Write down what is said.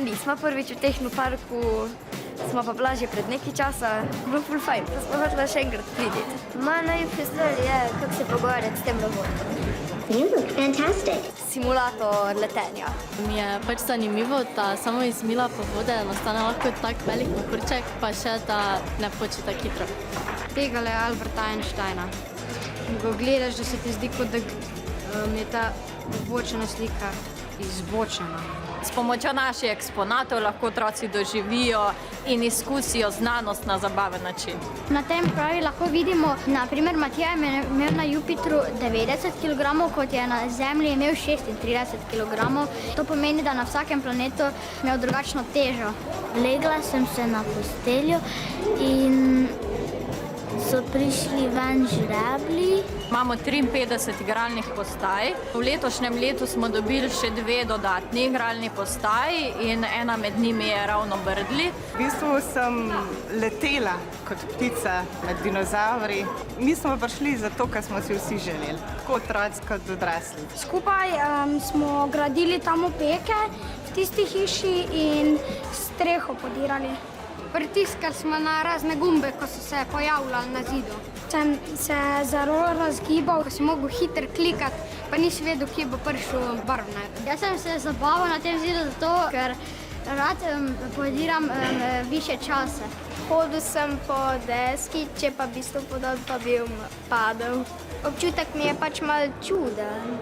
Nismo prvič v tehnoparku, smo pa bila že pred nekaj časa, bilo ful fajn, pa smo hotela še enkrat priti. Moja najljubša stvar je, kako se pogovarjati s tem robotom. You look fantastic. Simulator letenja. Mi je pač zanimivo, da samo iz mila po vode nastane lahko tak velik mehurček, pa še da ne poči tako hitro. Tegale Alberta Einsteina. Ko gledaš, da se ti zdi, kot da je ta odbočena slika izbočena. S pomočjo naših eksponatov lahko otroci doživijo in izkusijo znanost na zabaven način. Na tem kraju lahko vidimo, naprimer, Matija je imel na Jupitru 90 kg, kot je na Zemlji imel 36 kg. To pomeni, da na vsakem planetu imel drugačno težo. Legla sem se na posteljo in so prišli ven žreblji. Imamo 53 igralnih postaj. V letošnjem letu smo dobili še 2 dodatni igralni postaji in ena med njimi je ravno Brdlji. V bistvu sem letela kot ptica med dinozavri. Mi smo prišli zato, ker smo si vsi želeli, tako otroci kot odrasli. Skupaj smo gradili tam opeke v tisti hiši in streho podirali. Pritiskali smo na razne gumbe, ko so se pojavljali na zidu. Sem se zelo razgibal, Ko si mogel hitro klikati, pa nisi vedel, kje bo prišel barvne. Jaz sem se zabaval na tem zidu zato, ker rad podiram više čase. Hodil sem po deski, če pa bi stopil dol, pa bi padel. Občutek mi je pač malo čuden.